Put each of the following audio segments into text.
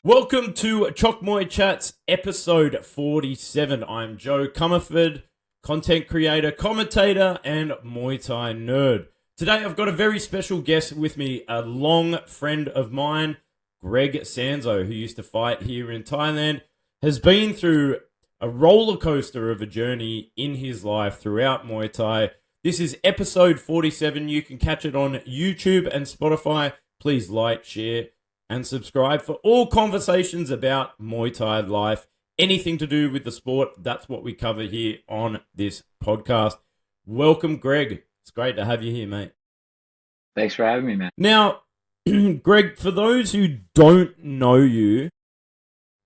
Welcome to Chok Muay Chats, episode 47. I'm Joe Comerford, content creator, commentator, and Muay Thai nerd. Today I've got a very special guest with me, a long friend of mine, Greg Sanzo, who used to fight here in Thailand, has been through a roller coaster of a journey in his life throughout Muay Thai. This is episode 47. You can catch it on YouTube and Spotify. Please like, share, and subscribe for all conversations about Muay Thai life, anything to do with the sport. That's what we cover here on this podcast. Welcome, Greg. It's great to have you here, mate. Thanks for having me, man. Now, Greg, for those who don't know you,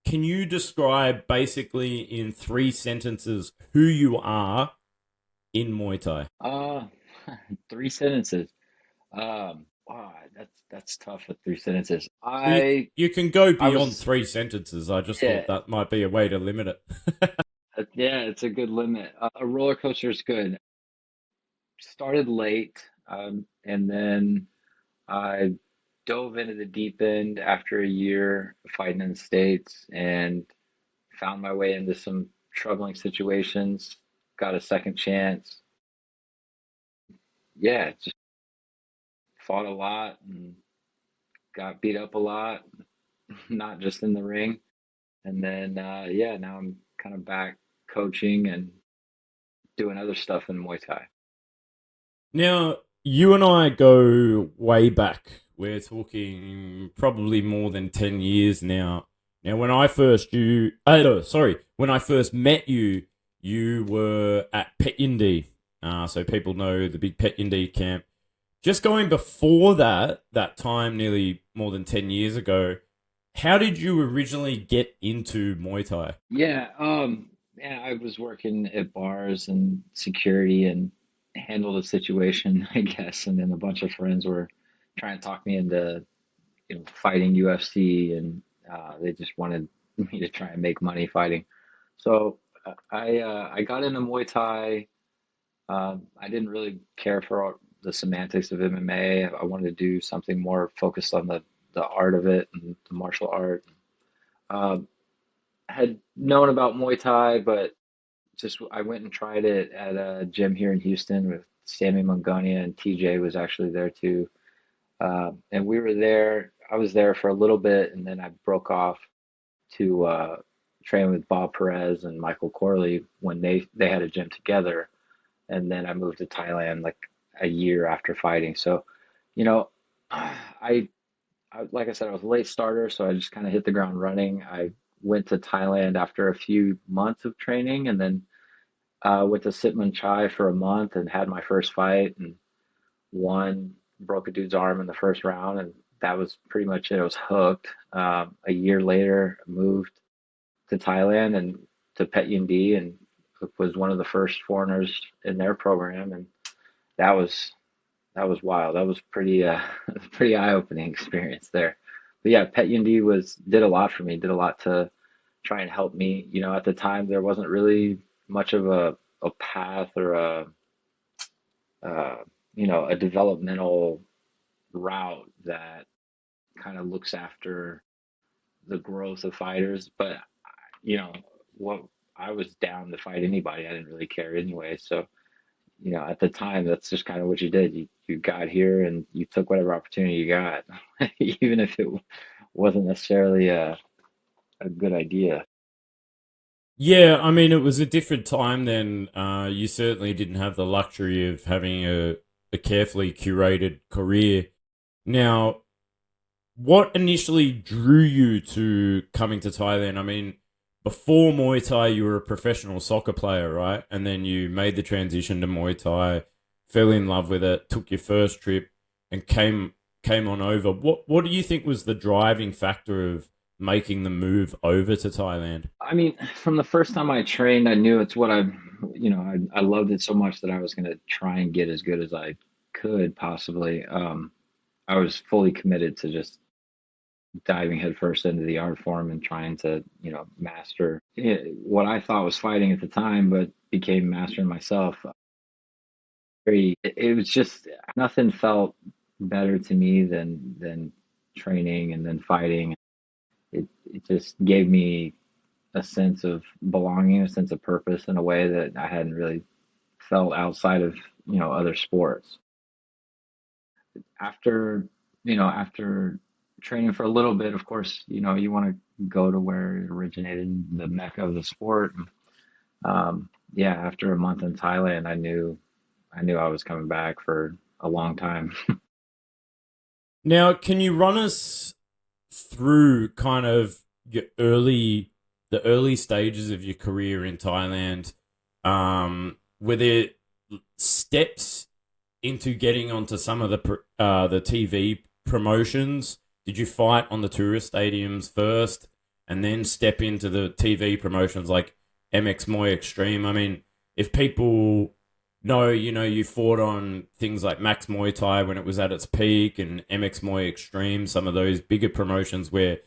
can you describe basically in 3 sentences who you are in Muay Thai? 3 sentences. Wow, that's tough with 3 sentences. You can go I beyond was 3 sentences. I just yeah, thought that might be a way to limit it. yeah, it's a good limit. A roller coaster is good. Started late, and then I dove into the deep end after a year fighting in the States and found my way into some troubling situations. Got a second chance. Yeah, just fought a lot and got beat up a lot, not just in the ring. And then, yeah, now I'm kind of back coaching and doing other stuff in Muay Thai. Now, you and I go way back. We're talking probably more than 10 years now. Now, when I first met you, you were at Pet Yindee. So people know the big Pet Yindee camp. Just going before that time, nearly more than 10 years ago, how did you originally get into Muay Thai? Yeah, I was working at bars and security and handled a situation, I guess. And then a bunch of friends were trying to talk me into, fighting UFC, and they just wanted me to try and make money fighting. So I got into Muay Thai. I didn't really care for all the semantics of MMA. I wanted to do something more focused on the art of it and the martial art. Um, had known about Muay Thai, but just I went and tried it at a gym here in Houston with Sammy Mungunia, and TJ was actually there too. And we were there. I was there for a little bit, and then I broke off to train with Bob Perez and Michael Corley when they had a gym together. And then I moved to Thailand like a year after fighting. So, you know, I like I said, I was a late starter, so I just kind of hit the ground running. I went to Thailand after a few months of training, and then went to Sitman Chai for a month and had my first fight and won. Broke a dude's arm in the first round, and that was pretty much it. I was hooked. A year later, I moved to Thailand and to Pet Yindee, and was one of the first foreigners in their program, and that was that was wild. That was pretty pretty eye-opening experience there. But yeah, Pet Yindee was did a lot for me, did a lot to try and help me. At the time there wasn't really much of a path or uh, a developmental route that kind of looks after the growth of fighters. But you know, what I was down to fight anybody. I didn't really care anyway. So at the time, that's just kind of what you did. You got here and you took whatever opportunity you got, even if it wasn't necessarily a good idea. Yeah, I mean, it was a different time then. You certainly didn't have the luxury of having a carefully curated career. Now, what initially drew you to coming to Thailand? I mean, before Muay Thai, you were a professional soccer player, right? And then you made the transition to Muay Thai, fell in love with it, took your first trip, and came on over. What do you think was the driving factor of making the move over to Thailand? I mean, from the first time I trained, I knew it's what I loved it so much that I was going to try and get as good as I could possibly. I was fully committed to just diving headfirst into the art form and trying to, master what I thought was fighting at the time, but became mastering myself. It was just nothing felt better to me than training and then fighting. it just gave me a sense of belonging, a sense of purpose in a way that I hadn't really felt outside of, other sports. After, after training for a little bit, of course, you want to go to where it originated, the mecca of the sport. Yeah, after a month in Thailand, I knew I was coming back for a long time. Now, can you run us through kind of the early stages of your career in Thailand? Were there steps into getting onto some of the TV promotions? Did you fight on the tourist stadiums first, and then step into the TV promotions like MX Moy Extreme? I mean, if people know, you fought on things like Max Muay Thai when it was at its peak, and MX Moy Extreme, some of those bigger promotions where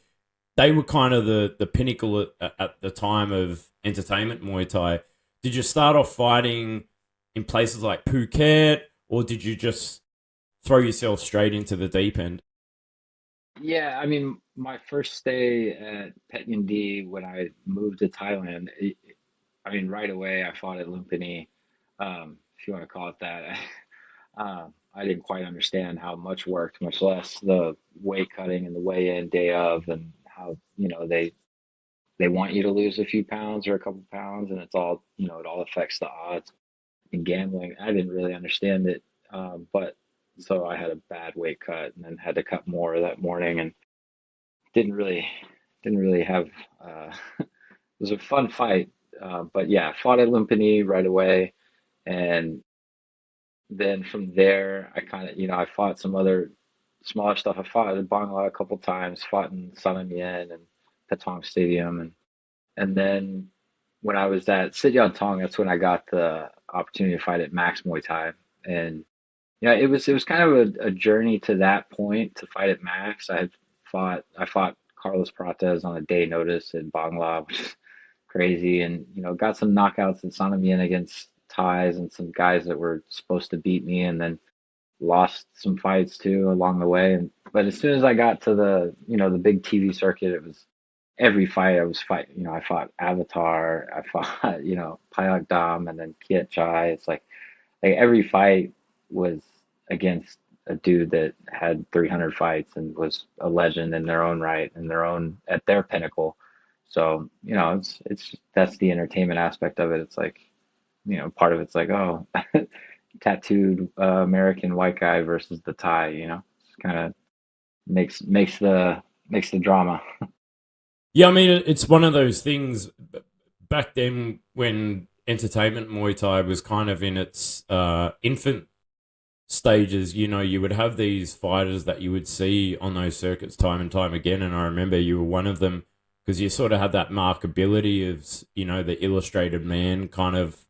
they were kind of the pinnacle at the time of entertainment Muay Thai. Did you start off fighting in places like Phuket, or did you just throw yourself straight into the deep end? Yeah, I mean, my first stay at Pet Yindee when I moved to Thailand, I mean, right away I fought at Lumpini, if you want to call it that. I didn't quite understand how much worked, much less the weight cutting and the weigh in day of, and how, they want you to lose a few pounds or a couple pounds, and it's all, it all affects the odds in gambling. I didn't really understand it, but so I had a bad weight cut and then had to cut more that morning, and didn't really didn't really have. It was a fun fight, but yeah, fought at Lumpini right away, and then from there, I kind of, I fought some other smaller stuff. I fought at Bangla a couple times, fought in Sanamien and Patong Stadium, and then when I was at Sit Tong, that's when I got the opportunity to fight at Max Muay Thai, and yeah, it was kind of a journey to that point to fight at Max. I fought Carlos Prates on a day notice in Bangla, which is crazy, and got some knockouts in Sanamian against Thais and some guys that were supposed to beat me, and then lost some fights too along the way. And but as soon as I got to the big TV circuit, it was every fight I was fighting. I fought Avatar, I fought Payak Dam, and then Kiet Chai. It's like every fight was against a dude that had 300 fights and was a legend in their own right, in their own at their pinnacle. So, it's that's the entertainment aspect of it. It's like, part of it's like, oh, tattooed American white guy versus the Thai, it's kind of makes the drama. Yeah, I mean, it's one of those things. Back then, when entertainment Muay Thai was kind of in its infant stages, you would have these fighters that you would see on those circuits time and time again. And I remember you were one of them because you sort of had that markability of, the illustrated man kind of,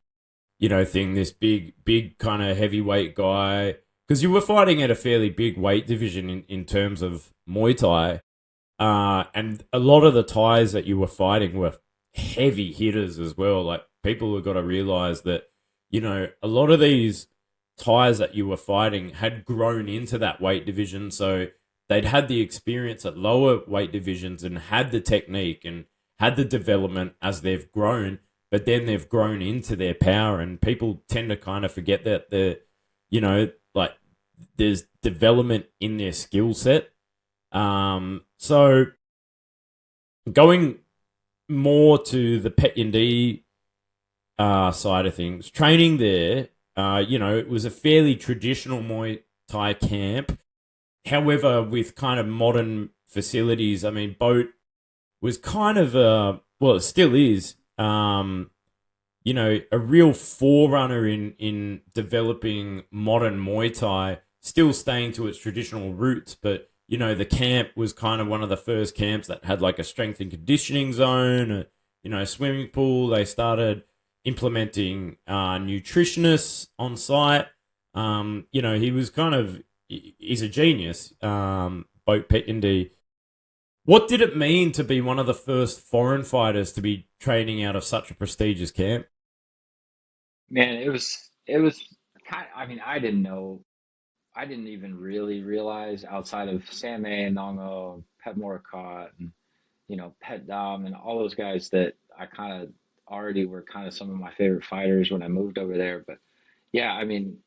thing, this big kind of heavyweight guy. Because you were fighting at a fairly big weight division in terms of Muay Thai. And a lot of the Thais that you were fighting were heavy hitters as well. Like, people have got to realize that, a lot of these Thais that you were fighting had grown into that weight division. So they'd had the experience at lower weight divisions and had the technique and had the development as they've grown, but then they've grown into their power. And people tend to kind of forget that like, there's development in their skill set. So going more to the Pet Yindee side of things, training there, it was a fairly traditional Muay Thai camp. However, with kind of modern facilities, I mean, Boat was kind of well, it still is, a real forerunner in developing modern Muay Thai, still staying to its traditional roots. But, the camp was kind of one of the first camps that had like a strength and conditioning zone, a swimming pool. They started implementing nutritionists on site. He was kind of, he's a genius, Boat Pet Yindee. What did it mean to be one of the first foreign fighters to be training out of such a prestigious camp? Man, it was kind I mean, I didn't even really realize outside of Sammy, Nongo, Pet Morakot, and Pet Dom and all those guys that I kind of already were kind of some of my favorite fighters when I moved over there. But yeah, I mean,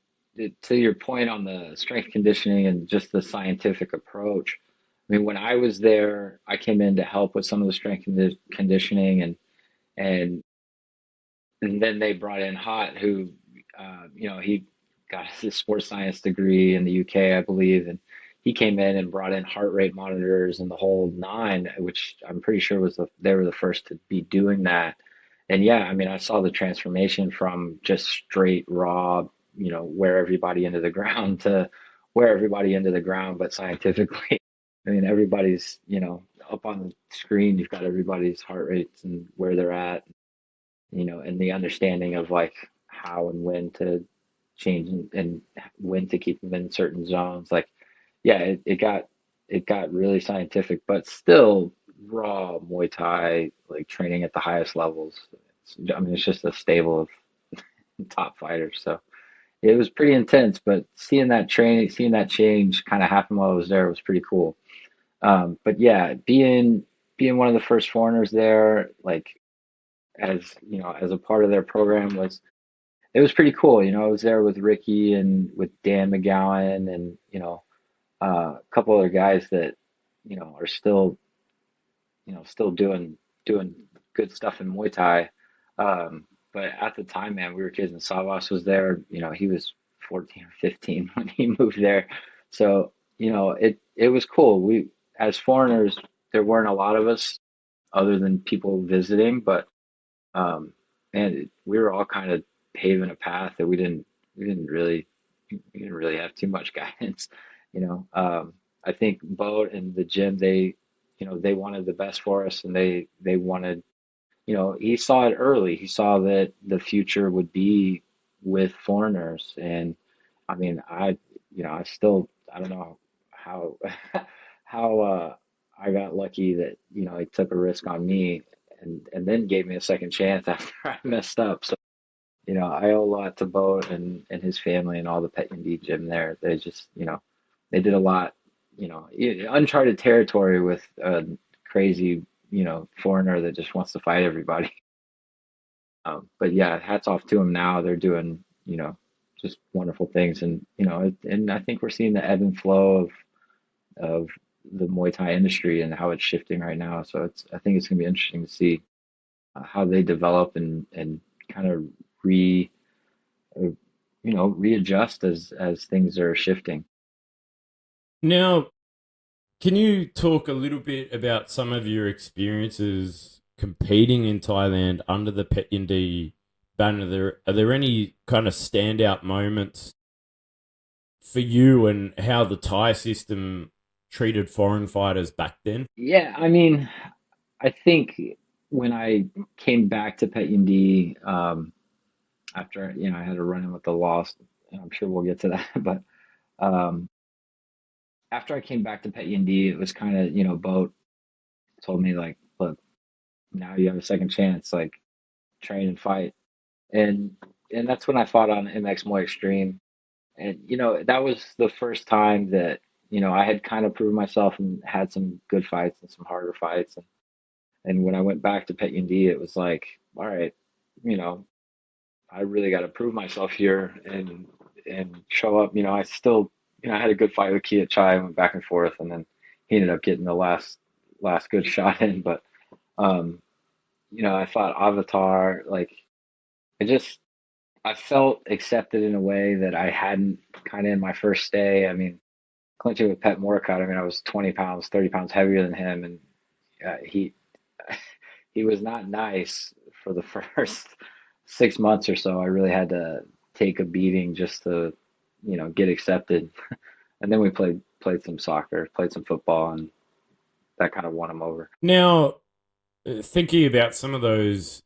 to your point on the strength conditioning and just the scientific approach, I mean, when I was there, I came in to help with some of the strength conditioning and and then they brought in Hot, who, he got his sports science degree in the UK, I believe, and he came in and brought in heart rate monitors and the whole nine, which I'm pretty sure they were the first to be doing that. And yeah, I mean, I saw the transformation from just straight raw, wear everybody into the ground to wear everybody into the ground, but scientifically. I mean, everybody's, up on the screen, you've got everybody's heart rates and where they're at, and the understanding of like how and when to change and when to keep them in certain zones. Like, yeah, it got really scientific, but still raw Muay Thai, like training at the highest levels. I mean, it's just a stable of top fighters. So it was pretty intense, but seeing that change kind of happen while I was there was pretty cool. But yeah, being one of the first foreigners there, like as a part of their program was it was pretty cool. I was there with Ricky and with Dan McGowan and a couple other guys that are still doing good stuff in Muay Thai. But at the time, man, we were kids, and Savas was there. He was 14 or 15 when he moved there. So it was cool. We as foreigners, there weren't a lot of us other than people visiting, but man, we were all kind of paving a path that we didn't really have too much guidance. I think Boat and the gym, they wanted the best for us, and they wanted, he saw it early. He saw that the future would be with foreigners, and I mean, I don't know how how I got lucky that he took a risk on me and then gave me a second chance after I messed up. So I owe a lot to Bo and his family and all the Pet Yindee gym there. They just they did a lot. Uncharted territory with a crazy foreigner that just wants to fight everybody. But yeah, hats off to them now. They're doing just wonderful things, and and I think we're seeing the ebb and flow of the Muay Thai industry and how it's shifting right now. So I think it's going to be interesting to see how they develop and kind of re readjust as things are shifting. Now, can you talk a little bit about some of your experiences competing in Thailand under the Pet Yindee banner? Are there any kind of standout moments for you and how the Thai system treated foreign fighters back then? Yeah, I mean, I think when I came back to Pet Yindee, after I had a run in with the loss, and I'm sure we'll get to that, but um, after I came back to Pet Yindee, it was kind of Boat told me like, look, now you have a second chance, like train and fight, and that's when I fought on MX Muay Extreme, and that was the first time that I had kind of proved myself and had some good fights and some harder fights, and when I went back to Pet Yindee, it was like, all right, you know, I really got to prove myself here and show up. I still, I had a good fight with Kia Chai, went back and forth, and then he ended up getting the last good shot in. But um, I fought Avatar. Like I just, I felt accepted in a way that I hadn't kind of in my first day. I mean, clinching with Pet Moricott, I mean, I was 20 pounds, 30 pounds heavier than him, and he he was not nice for the first 6 months or so. I really had to take a beating just to, get accepted. And then we played some soccer, played some football, and that kind of won him over. Now, thinking about some of those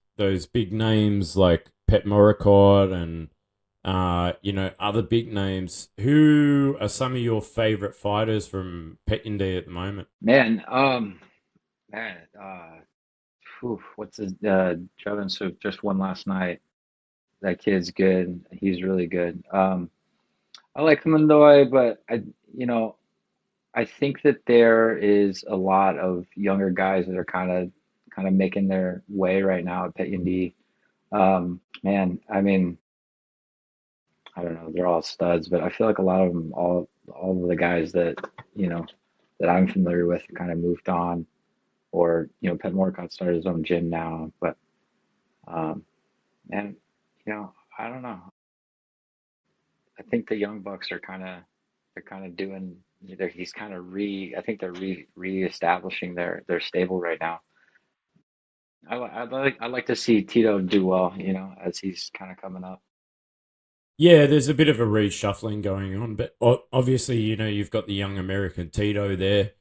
big names like Pet Moricott and other big names, who are some of your favorite fighters from Pet Yindee at the moment? Man, what's his Jevin so just won last night. That kid's good. He's really good. I like Kamandoy, but I, you know, I think that there is a lot of younger guys that are kind of making their way right now at Pet Yindee. Man, I mean, I don't know, they're all studs, but I feel like a lot of them, all of the guys that you know that I'm familiar with, kind of moved on, or Pet Morcott started his own gym now. But um, and I don't know. I think the young bucks are they're kind of doing. He's kind of I think they're reestablishing their stable right now. I'd like to see Tito do well, as he's kind of coming up. Yeah, there's a bit of a reshuffling going on, but obviously, you've got the young American Tito there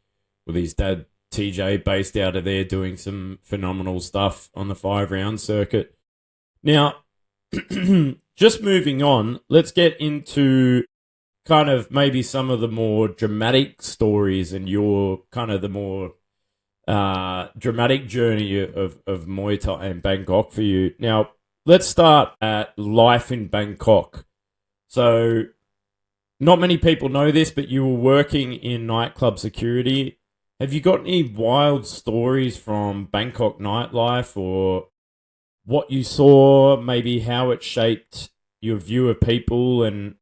with his dad TJ based out of there doing some phenomenal stuff on the 5 round circuit. Now, just moving on, let's get into kind of maybe some of the more dramatic stories and your kind of the more dramatic journey of Muay Thai and Bangkok for you. Now, let's start at life in Bangkok. So, not many people know this, but you were working in nightclub security. Have you got any wild stories from Bangkok nightlife or what you saw, maybe how it shaped your view of people and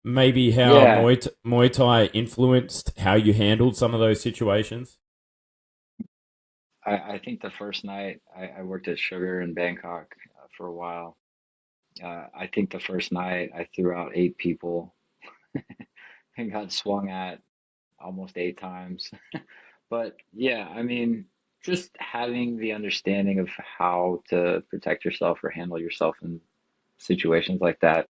maybe how Yeah, Muay Thai influenced how you handled some of those situations? I think the first night I worked at Sugar in Bangkok for a while. I think the first night I threw out 8 people and got swung at almost 8 times. But yeah, I mean, just having the understanding of how to protect yourself or handle yourself in situations like that,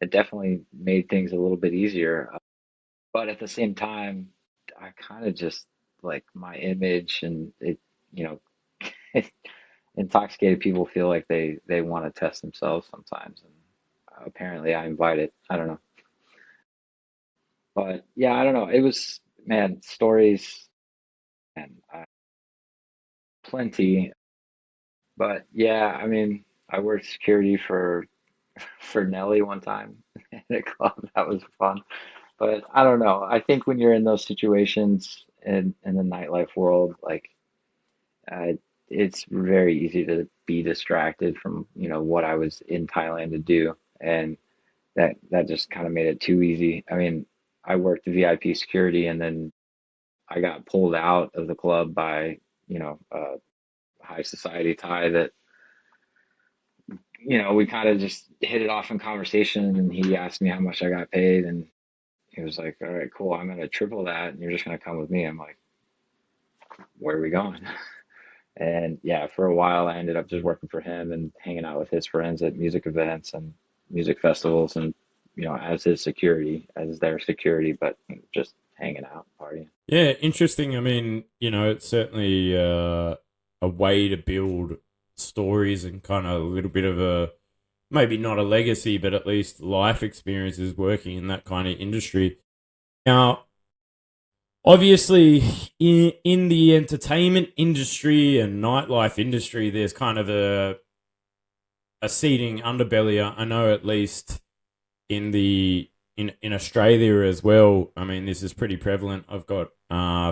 it definitely made things a little bit easier. But at the same time, I kind of just like my image and you know, intoxicated people feel like they want to test themselves sometimes, and apparently I invite it. I don't know, but yeah, I don't know. It was, man, stories and plenty. But yeah, I mean, I worked security for Nelly one time at a club. That was fun. But I don't know. I think when you're in those situations in the nightlife world, like uh, it's very easy to be distracted from, what I was in Thailand to do, and that just kind of made it too easy. I mean, I worked VIP security, and then I got pulled out of the club by, a high society Thai that we kind of just hit it off in conversation, and he asked me how much I got paid, and he was like, "All right, cool. I'm gonna triple that, and you're just gonna come with me." I'm like, "Where are we going?" And yeah, for a while, I ended up just working for him and hanging out with his friends at music events and music festivals, and as his security, as their security, but just hanging out, partying. Yeah, interesting. I mean, it's certainly a way to build stories and kind of a little bit of a maybe not a legacy, but at least life experiences working in that kind of industry. Now, obviously, in the entertainment industry and nightlife industry, there's kind of a seeding underbelly. I know at least in the in Australia as well. I mean, this is pretty prevalent. I've got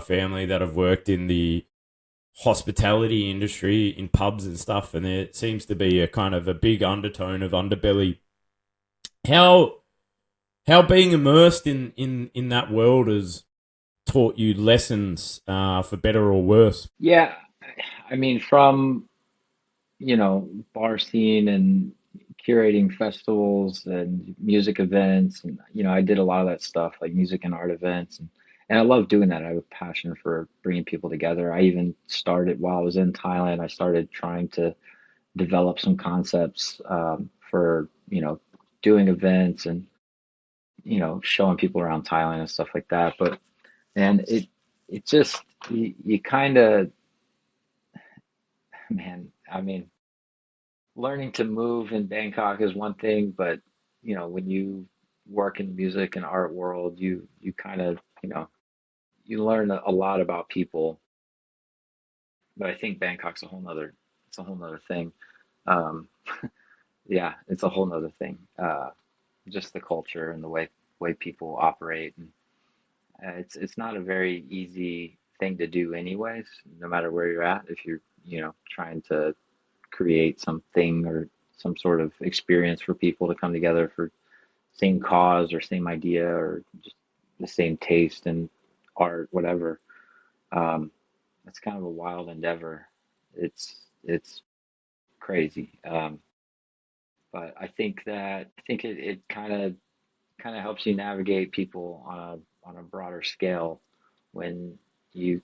family that have worked in the hospitality industry in pubs and stuff, and there seems to be a kind of a big undertone of underbelly. How how being immersed in that world has taught you lessons for better or worse? Yeah, I mean, from bar scene and curating festivals and music events, and I did a lot of that stuff, like music and art events, and I love doing that. I have a passion for bringing people together. I even started while I was in Thailand. I started trying to develop some concepts for doing events and showing people around Thailand and stuff like that. But and it just you kind of, man, I mean, learning to move in Bangkok is one thing, but when you work in the music and art world, you kind of, you learn a lot about people. But I think Bangkok's it's a whole nother thing. Um, yeah, it's a whole nother thing. Just the culture and the way people operate, It's not a very easy thing to do anyways, no matter where you're at. If you're, trying to create something or some sort of experience for people to come together for same cause or same idea or just the same taste in art, whatever. Um, it's kind of a wild endeavor. It's crazy. But I think it kind of helps you navigate people on a broader scale when you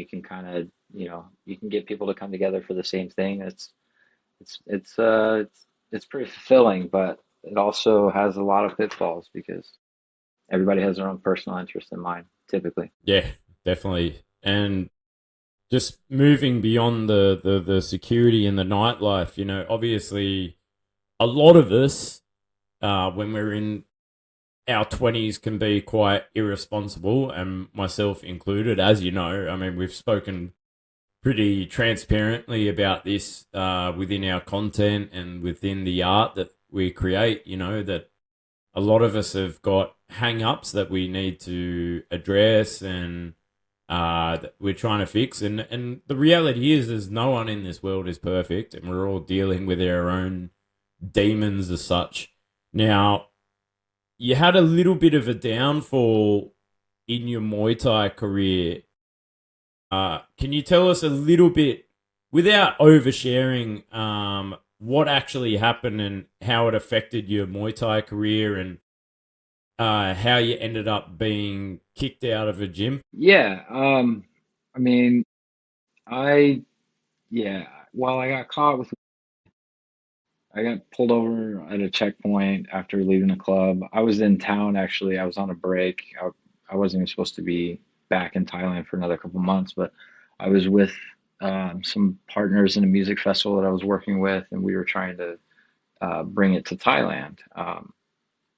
can kind of you can get people to come together for the same thing. It's pretty fulfilling, but it also has a lot of pitfalls because everybody has their own personal interest in mind, typically. Yeah, definitely. And just moving beyond the security and the nightlife, obviously a lot of us, when we're in our 20s, can be quite irresponsible, and myself included, as you know. I mean, we've spoken pretty transparently about this within our content and within the art that we create, that a lot of us have got hang ups that we need to address and that we're trying to fix. And the reality is no one in this world is perfect, and we're all dealing with our own demons as such. Now, you had a little bit of a downfall in your Muay Thai career. Can you tell us a little bit, without oversharing, what actually happened and how it affected your Muay Thai career, and how you ended up being kicked out of a gym? Yeah, I mean, I yeah, well, I got pulled over at a checkpoint after leaving the club. I was in town actually. I was on a break. I wasn't even supposed to be back in Thailand for another couple months, but I was with some partners in a music festival that I was working with, and we were trying to bring it to Thailand.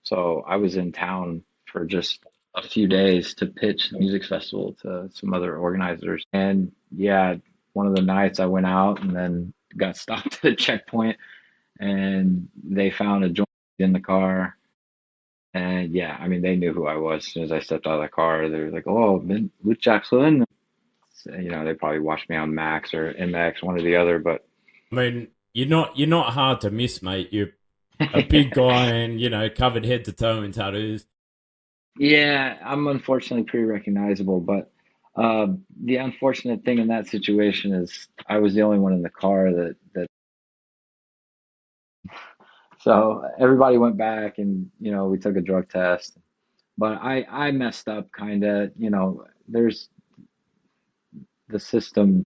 So I was in town for just a few days to pitch the music festival to some other organizers. And yeah, one of the nights I went out and then got stopped at a checkpoint and they found a joint in the car. And yeah, I mean, they knew who I was as soon as I stepped out of the car. They were like, "Oh, Ben Luke Jackson." So, they probably watched me on Max or MX, one or the other. But I mean, you're not hard to miss, mate. You're a big guy and covered head to toe in tattoos. yeah, I'm unfortunately pretty recognizable. But the unfortunate thing in that situation is I was the only one in the car that. So everybody went back and we took a drug test. But I messed up kind of. There's the system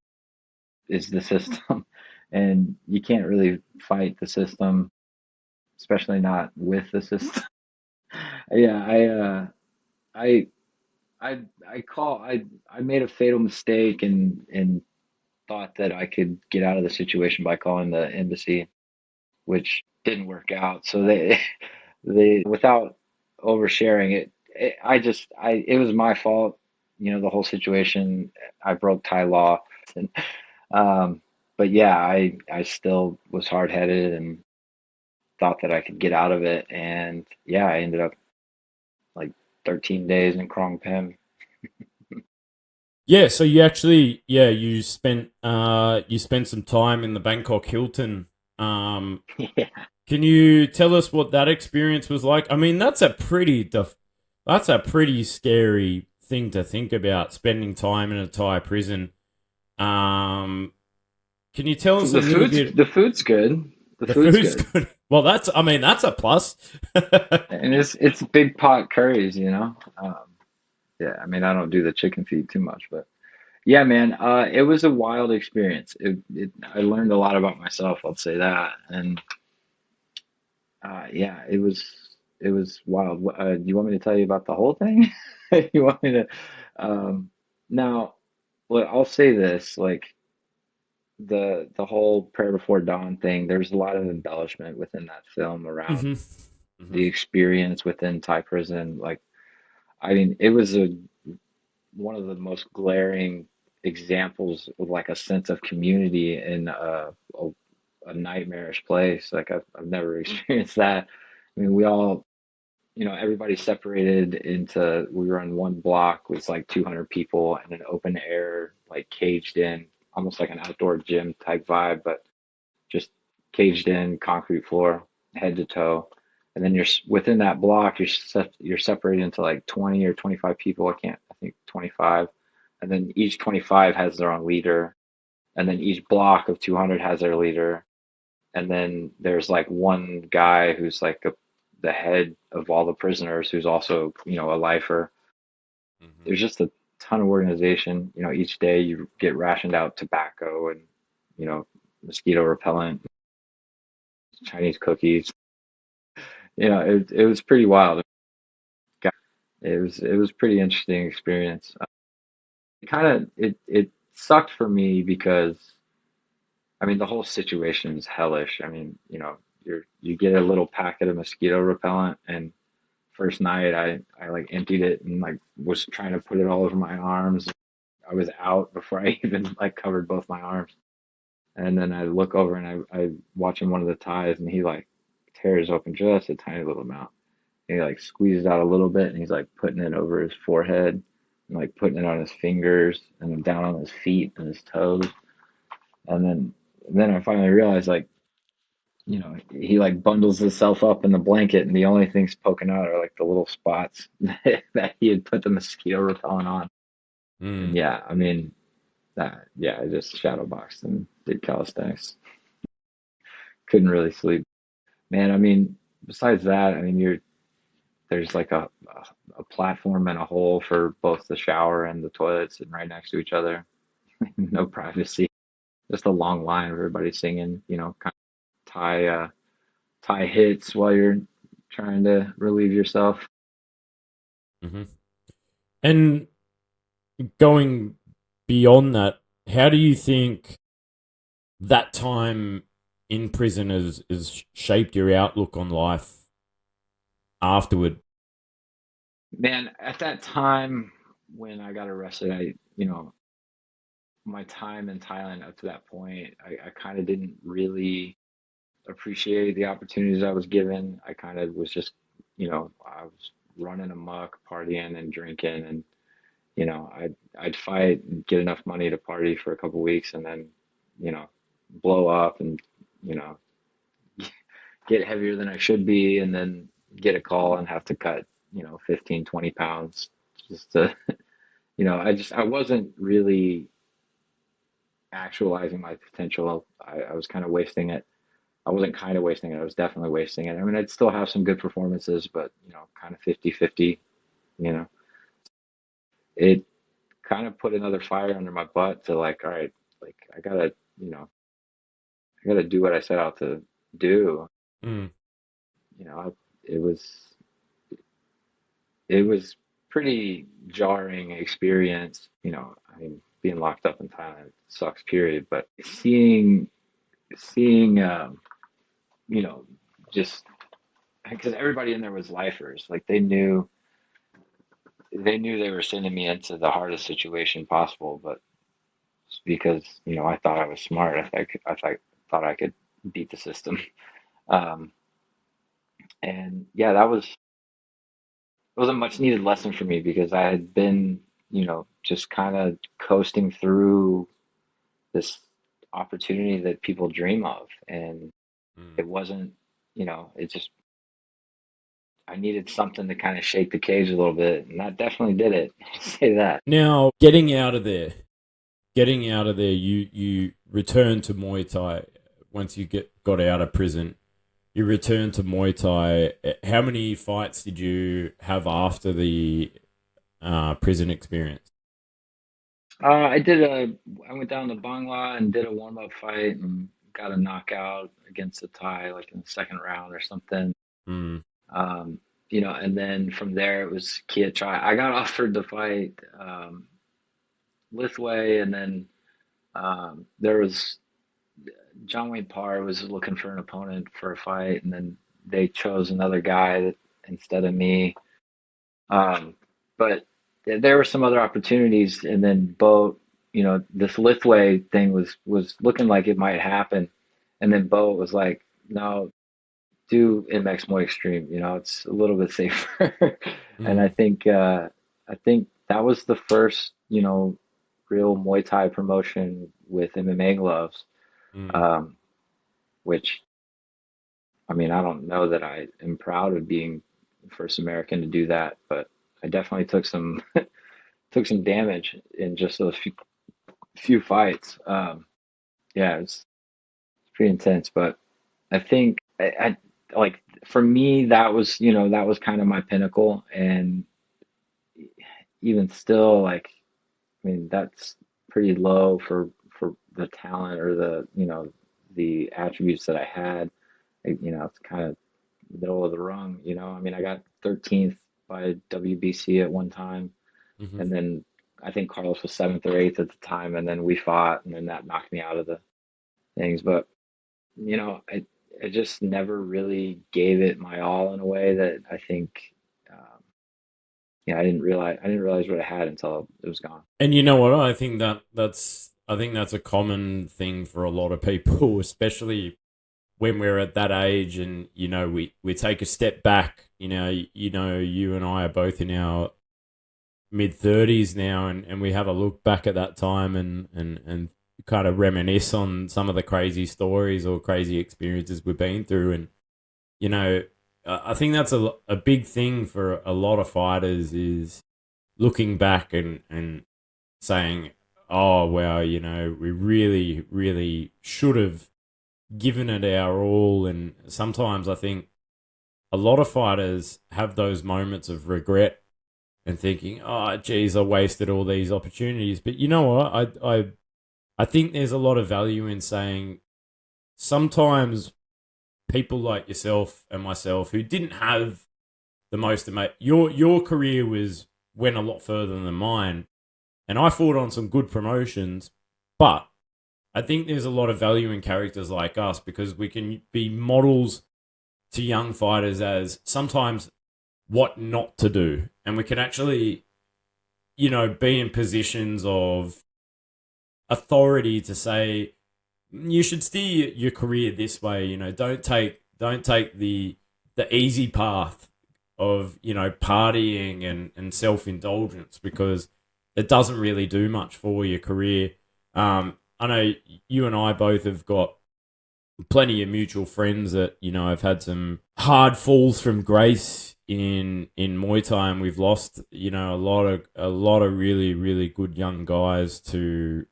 is the system, and you can't really fight the system, especially not with the system. Yeah, I I made a fatal mistake and thought that I could get out of the situation by calling the embassy, which didn't work out. So they without oversharing it was my fault. The whole situation. I broke Thai law, and um, but yeah, I still was hard headed and thought that I could get out of it, and yeah, I ended up like 13 days in Krong Pen. Yeah, so you spent some time in the Bangkok Hilton. Um, Yeah. can you tell us what that experience was like? I mean, that's a pretty scary thing to think about, spending time in a Thai prison. Um, can you tell us a The little food's bit? the food's good. The The food's food's good. good. Well, that's a plus. And it's big pot curries. Yeah, I mean I don't do the chicken feed too much, but yeah, man, it was a wild experience. I learned a lot about myself, I'll say that. And yeah, it was wild. Do you want me to tell you about the whole thing? You want me to um now, well, I'll say this, like the whole prayer before dawn thing, there's a lot of embellishment within that film around hmm hmm the experience within Thai prison. Like, I mean, it was a one of the most glaring examples of like a sense of community in a nightmarish place. Like I've never experienced that. I mean, we all everybody separated into, we were on one block with like 200 people in an open air, like caged in, almost like an outdoor gym type vibe, but just caged in, concrete floor, head to toe. And then within that block, you're separated into like 20 or 25 people. I think 25. And then each 25 has their own leader. And then each block of 200 has their leader. And then there's like one guy who's like the head of all the prisoners, who's also, a lifer. Hmm. There's just a ton of organization. Each day you get rationed out tobacco and, you know, mosquito repellent, Chinese cookies. It was pretty wild. It was pretty interesting experience. It sucked for me because I mean the whole situation is hellish. I mean, you get a little packet of mosquito repellent, and first night I like emptied it and like was trying to put it all over my arms. I was out before I even like covered both my arms. And then I look over and I watching one of the ties, and he like tears open just a tiny little amount. And he like squeezes out a little bit, and he's like putting it over his forehead and like putting it on his fingers and then down on his feet and his toes. And then I finally realized, like, he like bundles himself up in the blanket, and the only things poking out are like the little spots that he had put the mosquito repellent on. And Mm. yeah, I mean yeah, I just shadow boxed and did calisthenics. Couldn't really sleep. Man, I mean, besides that, I mean, there's like a platform and a hole for both the shower and the toilet sitting right next to each other. No privacy. Just a long line of everybody singing, kind of tie hits while you're trying to relieve yourself. Hmm. And going beyond that, how do you think that time in prison has shaped your outlook on life afterward? Man, at that time when I got arrested, my time in Thailand up to that point, I kind of didn't really appreciate the opportunities I was given. I kind of was just, I was running amok, partying and drinking, and I'd fight and get enough money to party for a couple weeks, and then, you know, blow up and, you know, get heavier than I should be, and then get a call and have to cut, 15, 20 pounds just to, I wasn't really actualizing my potential. I was kind of wasting it. I wasn't kind of wasting it. I was definitely wasting it. I mean, I'd still have some good performances, but, kind of 50-50, you know. It kind of put another fire under my butt to like, all right, like you know, I gotta do what I set out to do. Mm. It was pretty jarring experience. I mean, being locked up in Thailand sucks, period. But seeing, you know, just because everybody in there was lifers, like they knew they were sending me into the hardest situation possible, but it's because I thought I was smart. I thought I could beat the system. Um, and yeah, that was a much needed lesson for me because I had been, just kind of coasting through this opportunity that people dream of. And Mm. it wasn't, it just, I needed something to kind of shake the cage a little bit. And that definitely did it. I'll say that. Now, getting out of there, you return to Muay Thai once you got out of prison. You return to Muay Thai. How many fights did you have after the prison experience? I went down to Bangla and did a warm-up fight and got a knockout against a Thai, like in the second round or something. Mm. Um, and then from there it was Kia Chai. I got offered to fight Lithway, and then there was John Wayne Parr was looking for an opponent for a fight, and then they chose another guy instead of me. But there were some other opportunities, and then this Lithway thing was looking like it might happen, and then Bo was like, "No, do MX more extreme. You know, it's a little bit safer. And Mm, I think that was the first, you know, real Muay Thai promotion with MMA gloves. mm. Um, which I mean, I don't know that I am proud of being the first American to do that, but I definitely took some took some damage in just those few fights. Yeah, it's pretty intense, but I think I like for me that was, you know, that was kind of my pinnacle, and even still, like, I mean, that's pretty low for the talent or the, you know, the attributes that I had. You know, it's kind of middle of the rung, you know. I mean, I got 13th by WBC at one time, Mhm. and then I think Carlos was seventh or eighth at the time, and then we fought, and then that knocked me out of the things. But you know, I just never really gave it my all in a way that I think, yeah, I didn't realize what I had until it was gone. And you know what? I think that's a common thing for a lot of people, especially when we're at that age, and we take a step back. You and I are both in our mid 30s now, and we have a look back at that time, and kind of reminisce on some of the crazy stories or crazy experiences we've been through. And you know, I think that's a big thing for a lot of fighters, is looking back and saying, "Oh, well, we really, really should have given it our all." And sometimes I think a lot of fighters have those moments of regret and thinking, "Oh, geez, I wasted all these opportunities." But you know what? I think there's a lot of value in saying sometimes people like yourself and myself who didn't have the most amazing, your career went a lot further than mine, and I fought on some good promotions, but I think there's a lot of value in characters like us, because we can be models to young fighters as sometimes what not to do. And we can actually, be in positions of authority to say, you should steer your career this way. Don't take the easy path of, partying and self-indulgence, because it doesn't really do much for your career. I know you and I both have got plenty of mutual friends that have had some hard falls from grace in Muay Thai, and we've lost a lot of really, really good young guys to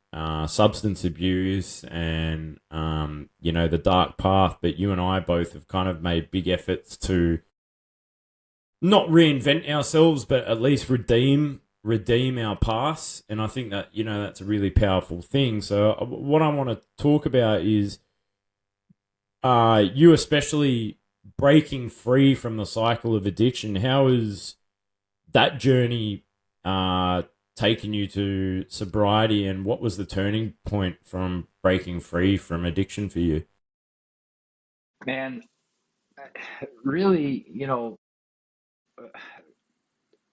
substance abuse and the dark path. But you and I both have kind of made big efforts to not reinvent ourselves, but at least redeem our past. And I think that that's a really powerful thing. So what I want to talk about is you especially breaking free from the cycle of addiction. How has that journey taken you to sobriety, and what was the turning point from breaking free from addiction for you? Man, really, you know,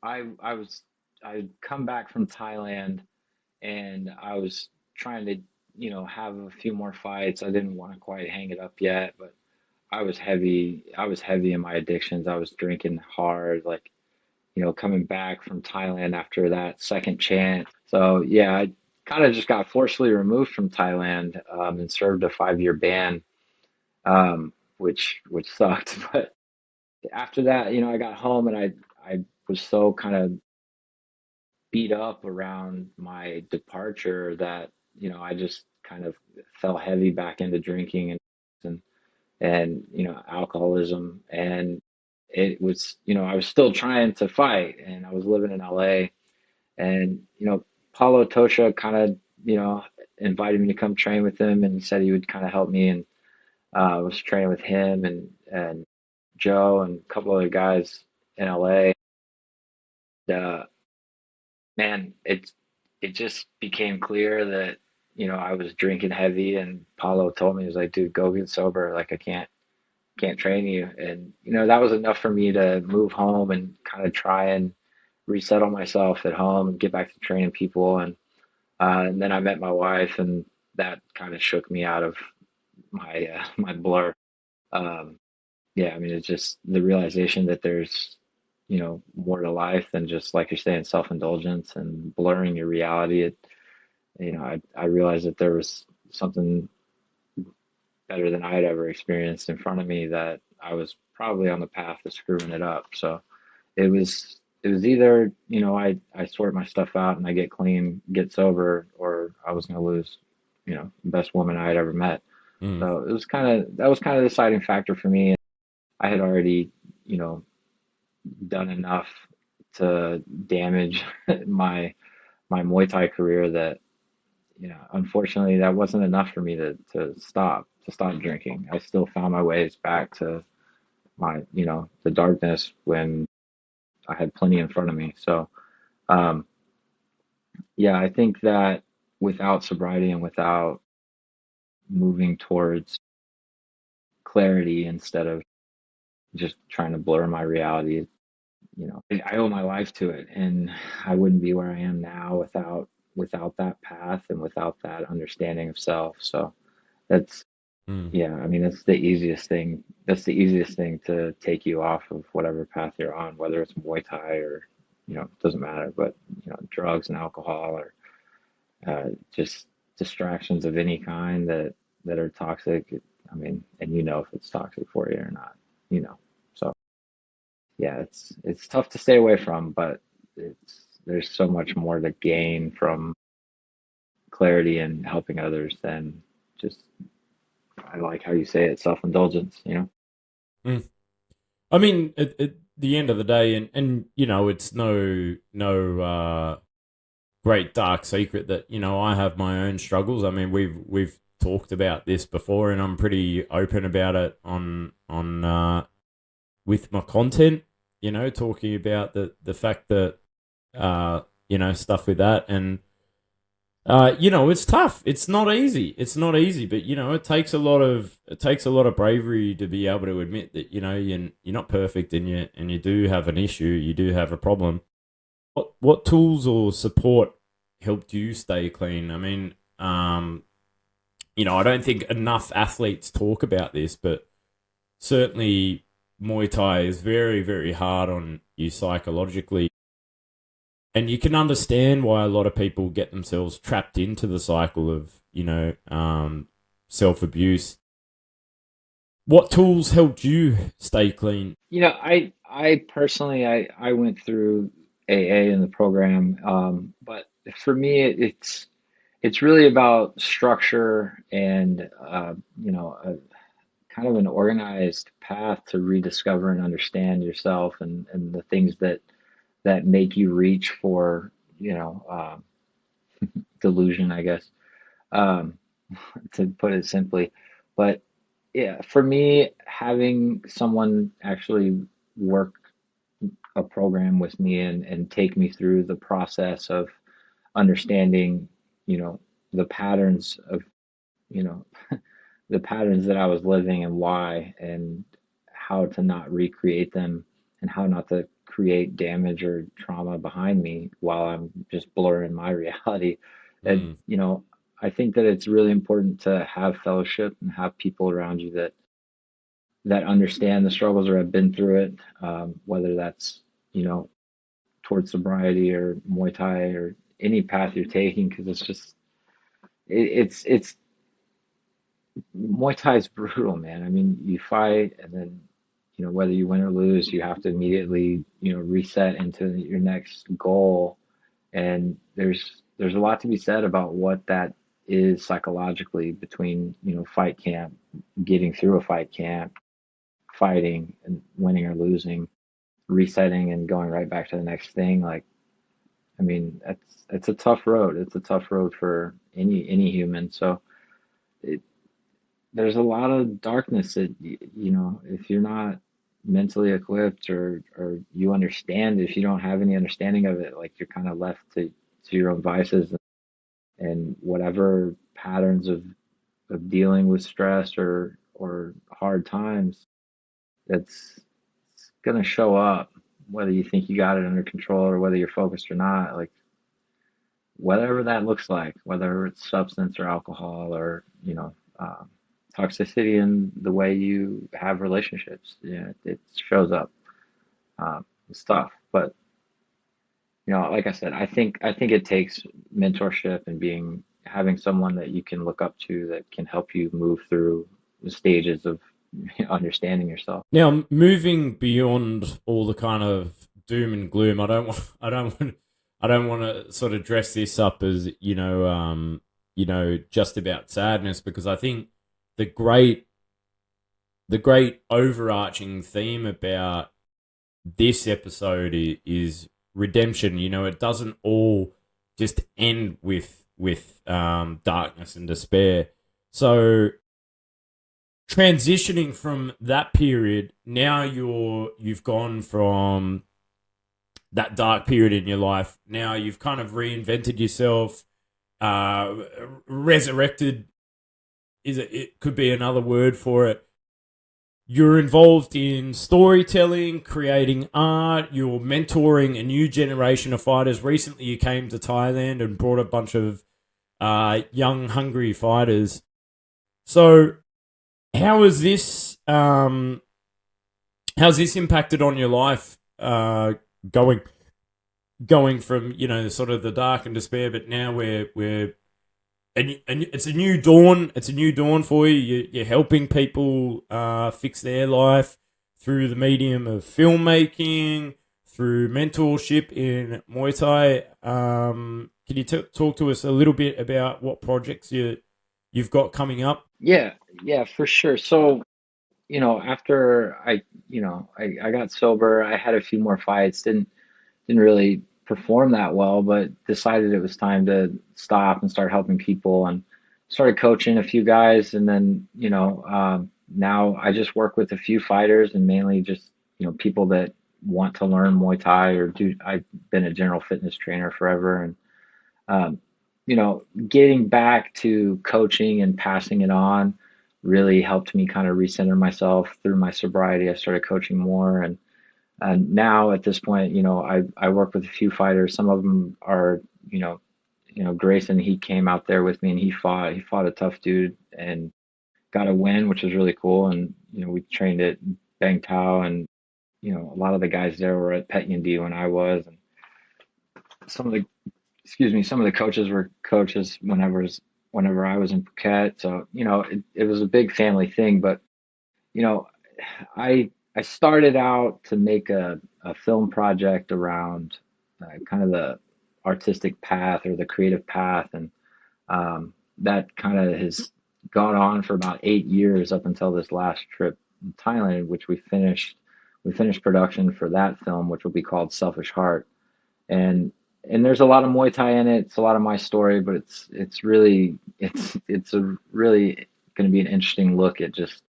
I was I'd come back from Thailand, and I was trying to, you know, have a few more fights. I didn't want to quite hang it up yet, but I was heavy in my addictions. I was drinking hard, like, you know, coming back from Thailand after that second chance. So yeah, I kind of just got forcibly removed from Thailand, and served a 5-year ban, which sucked. But after that, you know, I got home, and I was so kind of beat up around my departure that, you know, I just kind of fell heavy back into drinking and you know, alcoholism. And it was, you know, I was still trying to fight, and I was living in LA. And you know, Paulo Tosha kind of, you know, invited me to come train with him, and he said he would kind of help me. And I was training with him and Joe and a couple other guys in LA. Uh, Man, it just became clear that, you know, I was drinking heavy. And Paulo told me, he was like, dude, go get sober. Like, I can't train you. And you know, that was enough for me to move home and kind of try and resettle myself at home and get back to training people. And then I met my wife, and that kind of shook me out of my my blur. Um, yeah, I mean, it's just the realization that there's, more to life than just, like you're saying, self-indulgence and blurring your reality. I realized that there was something better than I had ever experienced in front of me, that I was probably on the path of screwing it up. So it was either, I sort my stuff out and I get clean, get sober, or I was going to lose, the best woman I had ever met. Mm. So that was kind of the deciding factor for me. I had already, you know, done enough to damage my my Muay Thai career that, unfortunately that wasn't enough for me to stop drinking. I still found my ways back to the darkness when I had plenty in front of me. So, um, yeah, I think that without sobriety and without moving towards clarity instead of just trying to blur my reality, I owe my life to it, and I wouldn't be where I am now without that path and without that understanding of self. So that's Mm. yeah, I mean that's the easiest thing. That's the easiest thing to take you off of whatever path you're on, whether it's Muay Thai or it doesn't matter, but drugs and alcohol or just distractions of any kind that are toxic. I mean, and if it's toxic for you or not, So yeah, it's tough to stay away from, but there's so much more to gain from clarity and helping others than just, I like how you say it, self-indulgence. Mm. I mean, at the end of the day, and it's no great dark secret that I have my own struggles. I mean, we've talked about this before, and I'm pretty open about it on with my content. Talking about the fact that stuff with that, and it's tough. It's not easy. It's not easy, but it takes a lot of bravery to be able to admit that you're not perfect, and you do have an issue. You do have a problem. What tools or support helped you stay clean? I mean, I don't think enough athletes talk about this, but certainly Muay Thai is very, very hard on you psychologically. And you can understand why a lot of people get themselves trapped into the cycle of, self abuse. What tools helped you stay clean? I personally, I went through AA in the program, but for me, it's really about structure and a kind of an organized path to rediscover and understand yourself and the things that make you reach for delusion, I guess, um, to put it simply. But yeah, for me, having someone actually work a program with me and take me through the process of understanding, you know, the patterns of, you know, the patterns that I was living and why, and how to not recreate them and how not to create damage or trauma behind me while I'm just blurring my reality. And, Mm, I think that it's really important to have fellowship and have people around you that understand the struggles or have been through it, whether that's, you know, towards sobriety or Muay Thai or any path you're taking, because it's just, it's Muay Thai is brutal, man. I mean, you fight and then, whether you win or lose, you have to immediately, reset into your next goal. And there's a lot to be said about what that is psychologically between, fight camp, getting through a fight camp, fighting and winning or losing, resetting and going right back to the next thing. Like, I mean, it's a tough road. It's a tough road for any human. So it, there's a lot of darkness that if you're not mentally equipped or you understand, if you don't have any understanding of it, like you're kind of left to your own vices and whatever patterns of dealing with stress or hard times that's it's gonna show up, whether you think you got it under control or whether you're focused or not. Like, whatever that looks like, whether it's substance or alcohol or toxicity in the way you have relationships. Yeah, it shows up. It's tough, but like I said, I think it takes mentorship and having someone that you can look up to that can help you move through the stages of understanding yourself. Now, moving beyond all the kind of doom and gloom, I don't want to sort of dress this up as just about sadness, because I think the great overarching theme about this episode is redemption. It doesn't all just end with darkness and despair. So transitioning from that period, now you've gone from that dark period in your life. Now you've kind of reinvented yourself, resurrected. It could be another word for it. You're involved in storytelling, creating art. You're mentoring a new generation of fighters. Recently, you came to Thailand and brought a bunch of young, hungry fighters. So, how's this impacted on your life? Going from sort of the dark and despair, but now we're and it's a new dawn. It's a new dawn for you. You're helping people fix their life through the medium of filmmaking, through mentorship in Muay Thai. Can you talk to us a little bit about what projects you've got coming up? Yeah, yeah, for sure. So, after I got sober, I had a few more fights, didn't really perform that well, but decided it was time to stop and start helping people, and started coaching a few guys. And then, now I just work with a few fighters, and mainly just, people that want to learn Muay Thai or do. I've been a general fitness trainer forever, and um, getting back to coaching and passing it on really helped me kind of recenter myself through my sobriety. I started coaching more, and now at this point, I work with a few fighters. Some of them are, Grayson. He came out there with me, and he fought a tough dude and got a win, which was really cool. And we trained at Bangkok, and a lot of the guys there were at Pet Yindee when I was, and some of the some of the coaches were coaches whenever I was in Phuket. So it was a big family thing. But you know, I started out to make a film project around kind of the artistic path or the creative path, and that kind of has gone on for about 8 years up until this last trip in Thailand, which we finished. We finished production for that film, which will be called Selfish Heart, and there's a lot of Muay Thai in it. It's a lot of my story, but it's a really going to be an interesting look at just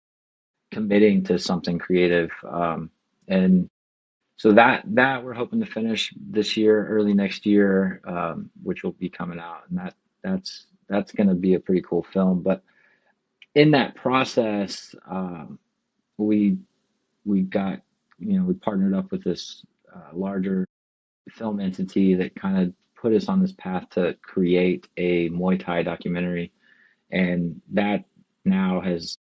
committing to something creative. And so that we're hoping to finish this year, early next year, which will be coming out, and that's going to be a pretty cool film. But in that process, we got we partnered up with this larger film entity that kind of put us on this path to create a Muay Thai documentary, and that now has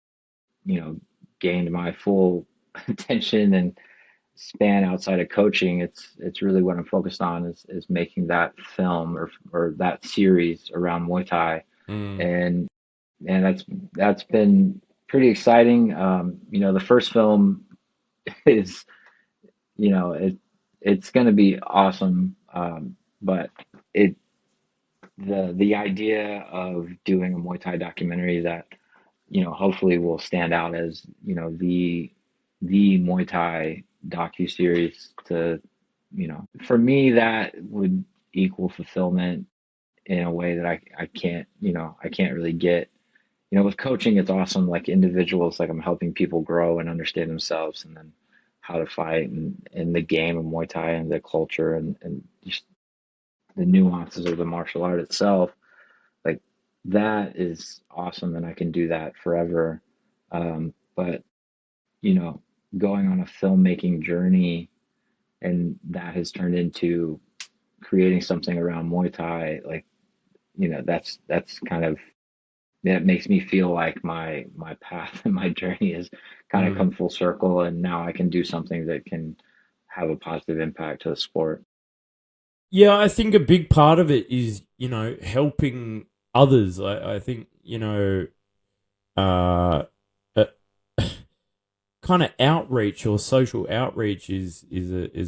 gained my full attention and span outside of coaching. It's really what I'm focused on is making that film or that series around Muay Thai, Mm. and that's been pretty exciting. The first film is it's going to be awesome, but it the idea of doing a Muay Thai documentary that hopefully will stand out as the Muay Thai docu series to for me that would equal fulfillment in a way that I can't I can't really get. With coaching, it's awesome. Like individuals, like I'm helping people grow and understand themselves, and then how to fight and in the game of Muay Thai and the culture and just the nuances of the martial art itself. Like that is awesome, and I can do that forever. But you know, going on a filmmaking journey, and that has turned into creating something around Muay Thai. Like that's kind of it makes me feel like my path and my journey has kind of Mm. come full circle, and now I can do something that can have a positive impact to the sport. Yeah, I think a big part of it is, helping others. I think, uh, uh kind of outreach or social outreach is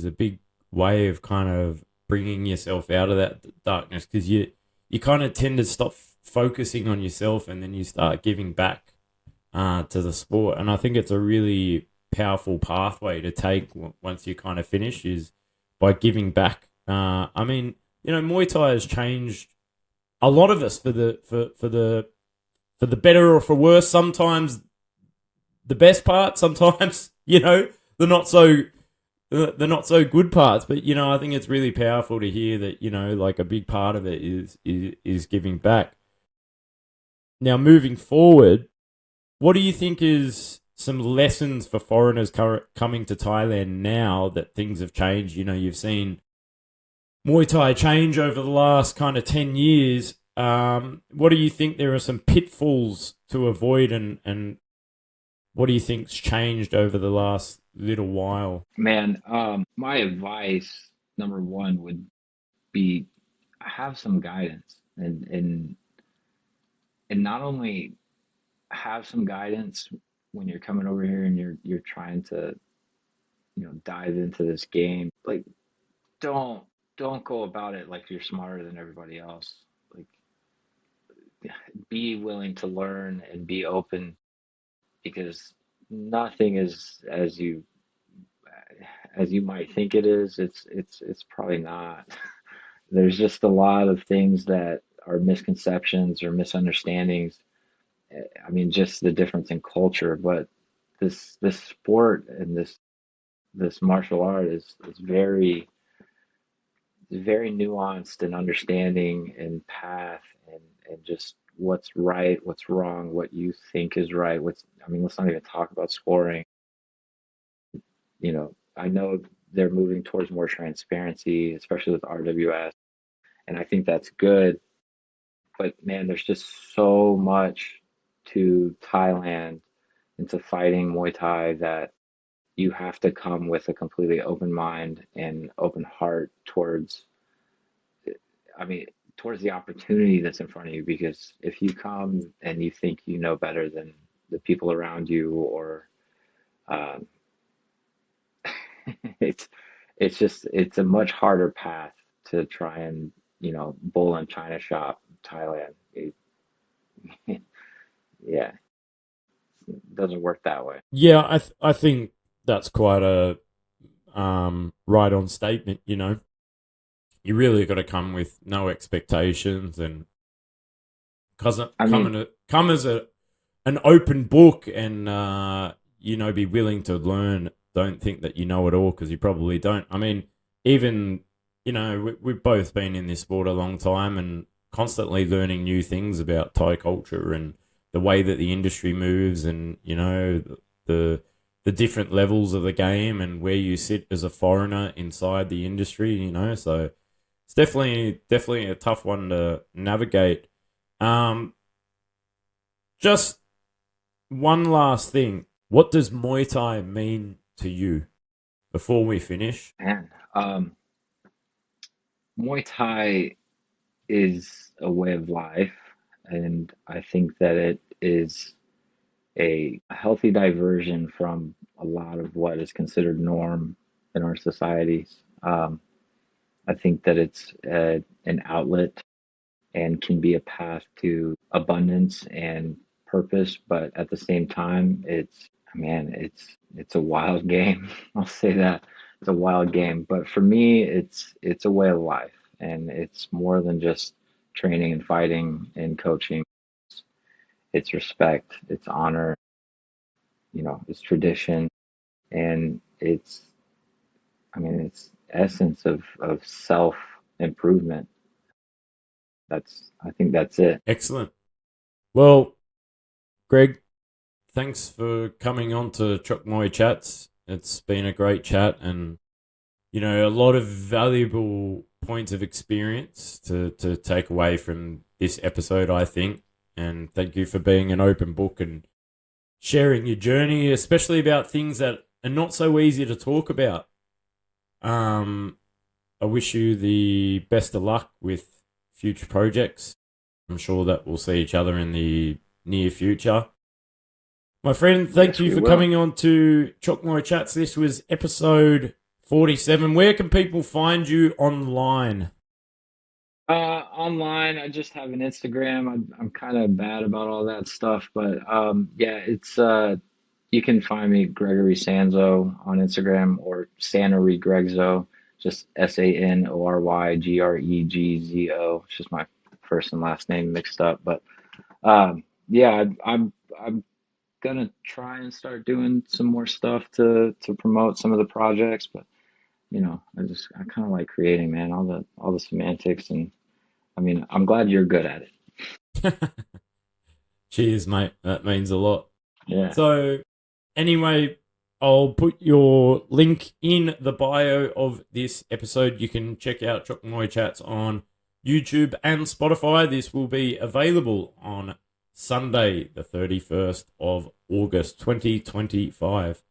a big way of kind of bringing yourself out of that darkness, because you kind of tend to stop focusing on yourself, and then you start giving back to the sport. And I think it's a really powerful pathway to take once you kind of finish, is by giving back. I mean, Muay Thai has changed a lot of us for the better or for worse. Sometimes the best part, sometimes the not so the not so good parts. But I think it's really powerful to hear that like a big part of it is giving back. Now, moving forward, what do you think is some lessons for foreigners coming to Thailand now that things have changed? You've seen Muay Thai change over the last kind of 10 years. What do you think there are some pitfalls to avoid, and what do you think's changed over the last little while? Man, my advice, number one, would be have some guidance, and not only have some guidance when you're coming over here and you're trying to, dive into this game. Like, don't don't go about it like you're smarter than everybody else. Like, be willing to learn and be open, because nothing is as you might think it is. It's probably not. There's just a lot of things that are misconceptions or misunderstandings. I mean, just the difference in culture, but this sport and this martial art is very nuanced in understanding and path, and just what's right, what's wrong, what you think is right. I mean, let's not even talk about scoring. I know they're moving towards more transparency, especially with RWS, and I think that's good. But man, there's just so much to Thailand and to fighting Muay Thai that you have to come with a completely open mind and open heart towards, I mean, towards the opportunity that's in front of you. Because if you come and you think you know better than the people around you, or um, it's it's a much harder path to try and bull in China shop Thailand. Yeah, it doesn't work that way. Yeah, I think that's quite a right on statement. You really got to come with no expectations, and I mean, come as an open book, and be willing to learn. Don't think that you know it all, because you probably don't. I mean, even we've both been in this sport a long time, and constantly learning new things about Thai culture and the way that the industry moves, and the the different levels of the game, and where you sit as a foreigner inside the industry. So it's definitely a tough one to navigate. Um, just one last thing. What does Muay Thai mean to you before we finish? man, Muay Thai is a way of life, and I think that it is a healthy diversion from a lot of what is considered norm in our societies. I think that it's an outlet and can be a path to abundance and purpose, but at the same time, man, it's a wild game. I'll say that. It's a wild game, but for me, it's a way of life, and it's more than just training and fighting and coaching. It's respect, it's honor, it's tradition, and it's essence of self improvement. I think that's it. Excellent. Well, Greg, thanks for coming on to Chok Muay Chats. It's been a great chat, and a lot of valuable points of experience to take away from this episode, I think. And thank you for being an open book and sharing your journey, especially about things that are not so easy to talk about. I wish you the best of luck with future projects. I'm sure that we'll see each other in the near future. My friend, thank you for coming on to Chok Muay Chats. This was episode 47. Where can people find you online? Online, I just have an Instagram. I'm kind of bad about all that stuff, but yeah, it's you can find me Gregory Sanzo on Instagram or Sanory Gregzo, just SANORYGREGZO. It's just my first and last name mixed up, but yeah, I'm gonna try and start doing some more stuff to promote some of the projects, but I kind of like creating, man, all the semantics, and I mean, I'm glad you're good at it. Cheers, mate. That means a lot. Yeah. So, anyway, I'll put your link in the bio of this episode. You can check out Chok Muay Chats on YouTube and Spotify. This will be available on Sunday, the 31st of August, 2025.